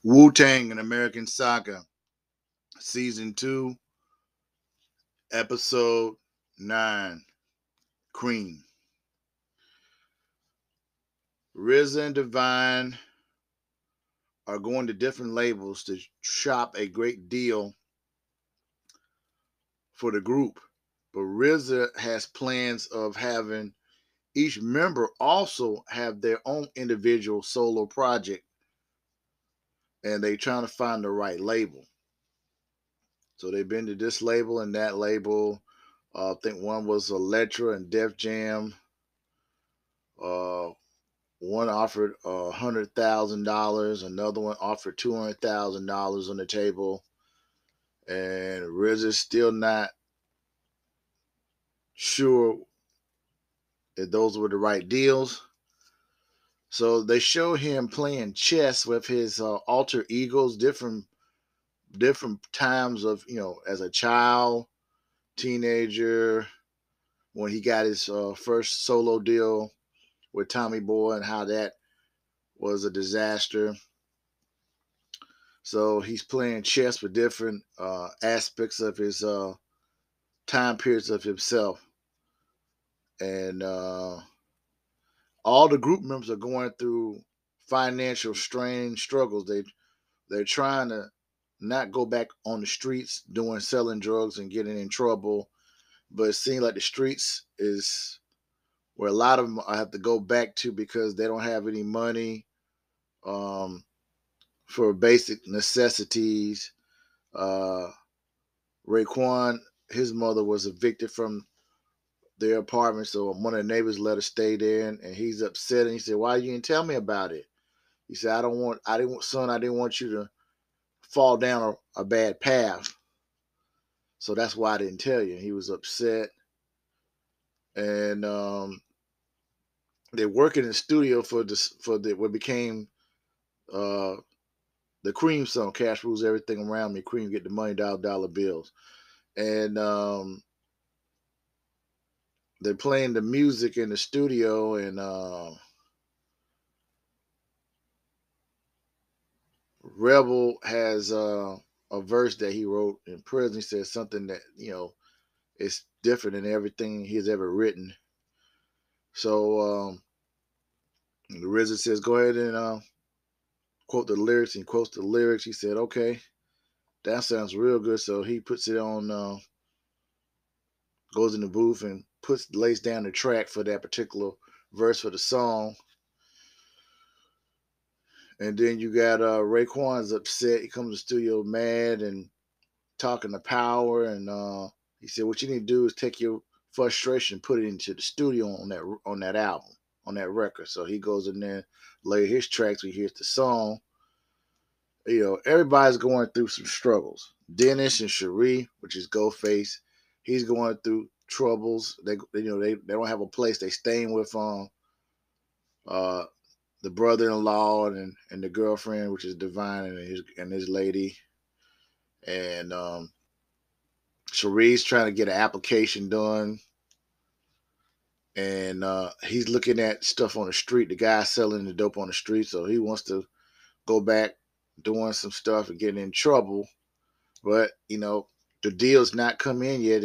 Wu-Tang, an American Saga, Season 2, Episode 9, Cream. RZA and Divine are going to different labels to shop a great deal for the group. But RZA has plans of having each member also have their own individual solo project, and they trying to find the right label. So they've been to this label and that label. I think one was ELECTRA and Def Jam. Uh, One offered $100,000. Another one offered $200,000 on the table, and RZA's still not sure if those were the right deals. So they show him playing chess with his alter egos, different times of as a child, teenager, when he got his first solo deal with Tommy Boy, and how that was a disaster. So he's playing chess with different aspects of his time periods of himself, and all the group members are going through financial strain struggles. They're trying to not go back on the streets doing selling drugs and getting in trouble, but it seems like the streets is where a lot of them have to go back to because they don't have any money um, for basic necessities. Uh, Raekwon, his mother was evicted from their apartment, so one of the neighbors let her stay there, and he's upset. And he said, "Why you didn't tell me about it?" He said, I didn't want you to fall down a bad path, so that's why I didn't tell you." And he was upset, and they're working in the studio for what became uh, the Cream song, "Cash Rules Everything Around Me." Cream get the money, dollar bills, and they're playing the music in the studio, and Rebel has a verse that he wrote in prison. He says something that is different than everything he's ever written. So the RZA says, "Go ahead and quote the lyrics." And he quotes the lyrics. He said, "Okay, that sounds real good." So he puts it on, goes in the booth and lays down the track for that particular verse for the song. And then you got Raekwon's upset. He comes to the studio mad and talking to Power, and he said, "What you need to do is take your frustration, and put it into the studio on that album, on that record." So he goes in there, lay his tracks. We hear the song. Everybody's going through some struggles. Dennis and Cherie, which is Ghostface, he's going through troubles. They don't have a place. They staying with uh the brother-in-law and the girlfriend, which is Divine, and his lady, and Cherie's trying to get an application done, and he's looking at stuff on the street. The guy selling the dope on the street, so he wants to go back doing some stuff and getting in trouble. But the deal's not come in yet.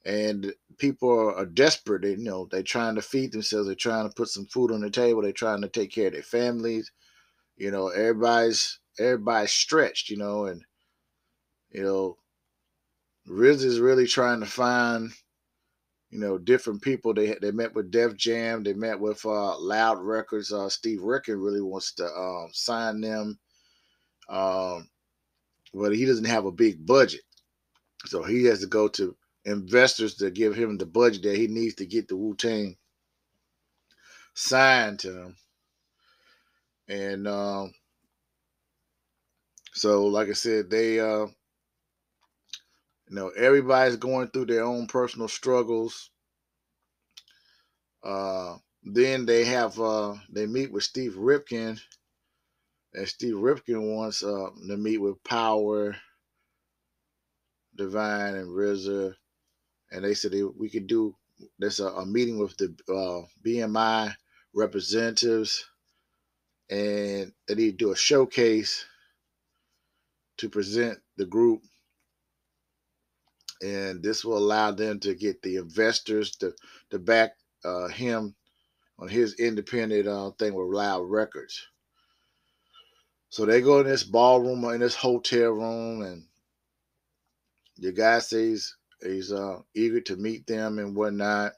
And people are desperate. They're trying to feed themselves. They're trying to put some food on the table. They're trying to take care of their families. Everybody's stretched. And you know, Riz is really trying to find different people. They met with Def Jam. They met with Loud Records. Steve Ricken really wants to sign them, um, but he doesn't have a big budget, so he has to go to investors to give him the budget that he needs to get the Wu-Tang signed to him. And so, like I said, they everybody's going through their own personal struggles. Then they meet with Steve Ripken, and Steve Ripken wants to meet with Power, Divine, and RZA, and they said we could do this a meeting with the BMI representatives, and they need to do a showcase to present the group, and this will allow them to get the investors to back him on his independent thing with Loud Records. So they go in this ballroom or in this hotel room, and the guy says he's eager to meet them and whatnot.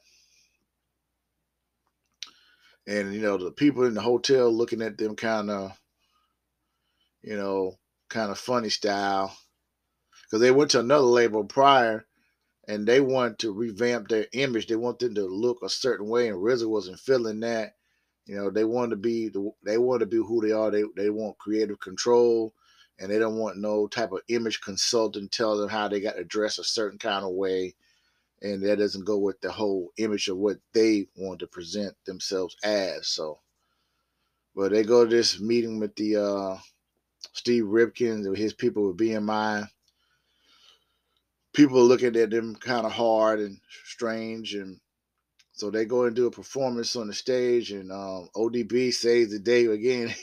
And the people in the hotel looking at them you know, kind of funny style, because they went to another label prior and they wanted to revamp their image. They wanted them to look a certain way, and RZA wasn't feeling that. They wanted to be who they are. They want creative control, and they don't want no type of image consultant tell them how they got to dress a certain kind of way, and that doesn't go with the whole image of what they want to present themselves as. So, but they go to this meeting with the Steve Ripken, his people with BMI. People are looking at them kind of hard and strange, and so they go and do a performance on the stage, and ODB saves the day again,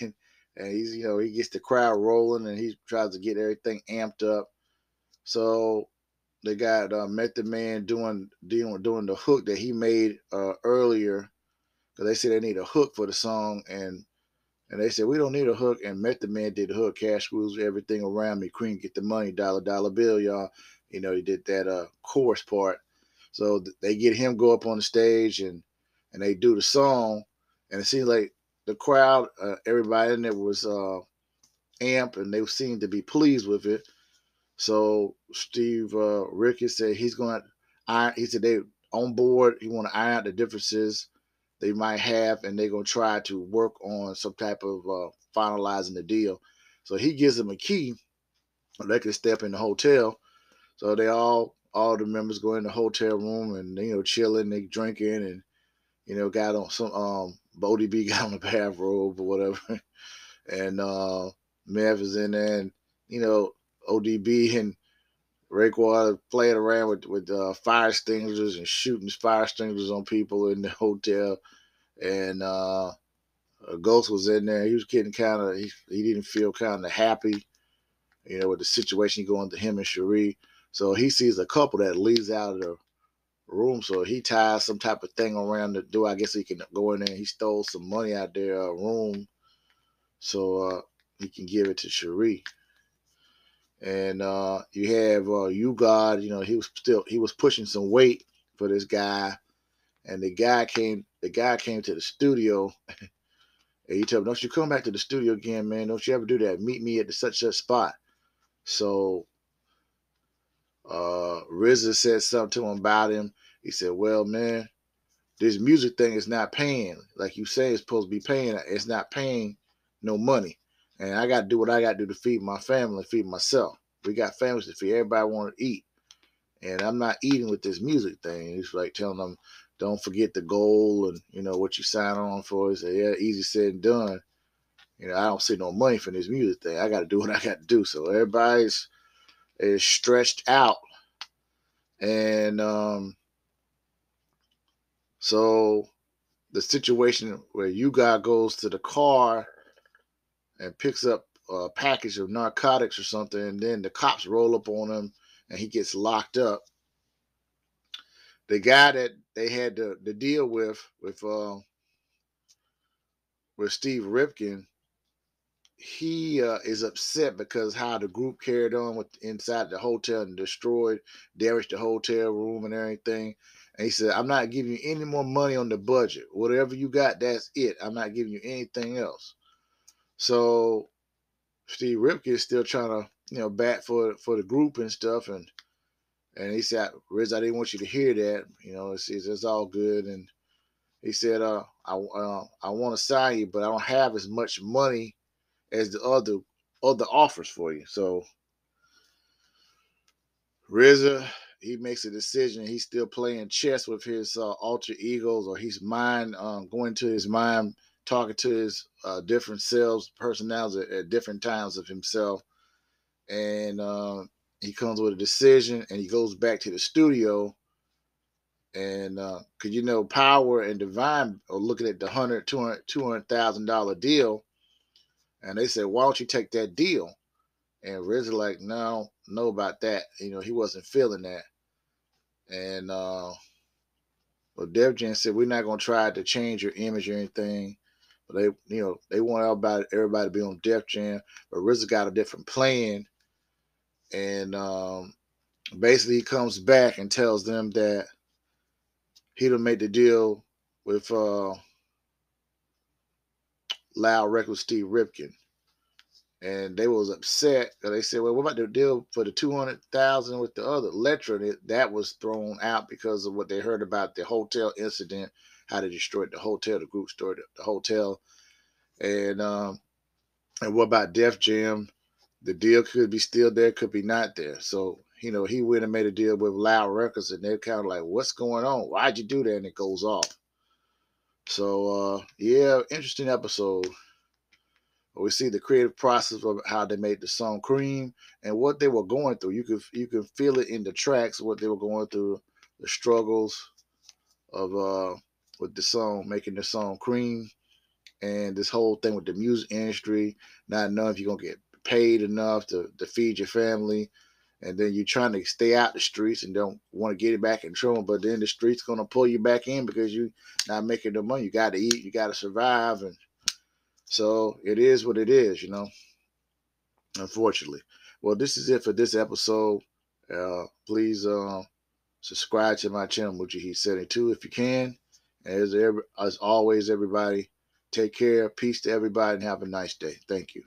and he's he gets the crowd rolling, and he tries to get everything amped up. So they got Method Man doing the hook that he made earlier, because they said they need a hook for the song, and they said we don't need a hook, and Method Man did the hook. Cash rules everything around me. Cream get the money, dollar dollar bill, y'all. He did that chorus part. So they get him go up on the stage, and they do the song, and it seems like the crowd, everybody in there was amped, and they seemed to be pleased with it. So Steve Ricky said he's going to iron. He said they on board. He want to iron out the differences they might have, and they're going to try to work on some type of finalizing the deal. So he gives them a key, and they can step in the hotel. So they all the members go in the hotel room, and chilling, they drinking, and got on some Bodie B got on a bathrobe or whatever, and Mev is in there, and ODB and Raekwon playing around with fire extinguishers and shooting fire extinguishers on people in the hotel, and Ghost was in there. He was getting he didn't feel kind of happy, with the situation going to him and C.R.E.A.M. So he sees a couple that leaves out of the room. So he ties some type of thing around the door. I guess he can go in there. He stole some money out their room, so he can give it to C.R.E.A.M. And you have You God. He was pushing some weight for this guy, and the guy came to the studio. And he told him, "Don't you come back to the studio again, man. Don't you ever do that. Meet me at the such spot." So RZA said something to him about him. He said, "Well, man, this music thing is not paying. Like you say, it's supposed to be paying. It's not paying no money. And I got to do what I got to do to feed my family, feed myself. We got families to feed. Everybody want to eat. And I'm not eating with this music thing." He's like telling them, "Don't forget the goal and, what you sign on for." He said, "Yeah, easy said and done. I don't see no money for this music thing. I got to do what I got to do." So everybody's is stretched out. And so the situation where You guy goes to the car and picks up a package of narcotics or something, and then the cops roll up on him, and he gets locked up. The guy that they had to deal with Steve Ripken, he is upset because how the group carried on with inside the hotel and destroyed, damaged the hotel room and everything. And he said, "I'm not giving you any more money on the budget. Whatever you got, that's it. I'm not giving you anything else." So Steve Ripken is still trying to, bat for the group and stuff, and he said, "Riz, I didn't want you to hear that. It's all good." And he said, I want to sign you, but I don't have as much money as the other offers for you." So RZA, he makes a decision. He's still playing chess with his alter egos, or his mind, going to his mind, talking to his different selves, personalities at different times of himself. And he comes with a decision, and he goes back to the studio. And because Power and Divine are looking at the $200,000 deal, And they said, why don't you take that deal? And RZA like, no, know about that. He wasn't feeling that. And well, Def Jam said, we're not gonna try to change your image or anything. But they want everybody to be on Def Jam. But RZA got a different plan. And basically he comes back and tells them that he done made the deal with Loud Records Steve Ripken. And they was upset because they said, well, what about the deal for the 200,000 with the other ELECTRA? That was thrown out because of what they heard about the hotel incident, how they destroyed the hotel, the group destroyed the hotel. And what about Def Jam? The deal could be still there, could be not there. So, he went and made a deal with Loud Records, and they're kind of like, what's going on? Why'd you do that? And it goes off. So, yeah, interesting episode. We see the creative process of how they made the song "C.R.E.A.M" and what they were going through. You can feel it in the tracks, what they were going through, the struggles of with the song, making the song "C.R.E.A.M," and this whole thing with the music industry, not knowing if you're gonna get paid enough to feed your family, and then you're trying to stay out the streets and don't want to get it back in trouble, but then the streets gonna pull you back in because you not making the money. You got to eat, you got to survive, and so it is what it is, unfortunately. Well, this is it for this episode. Please subscribe to my channel, Mujihi72, if you can. As always, everybody, take care. Peace to everybody and have a nice day. Thank you.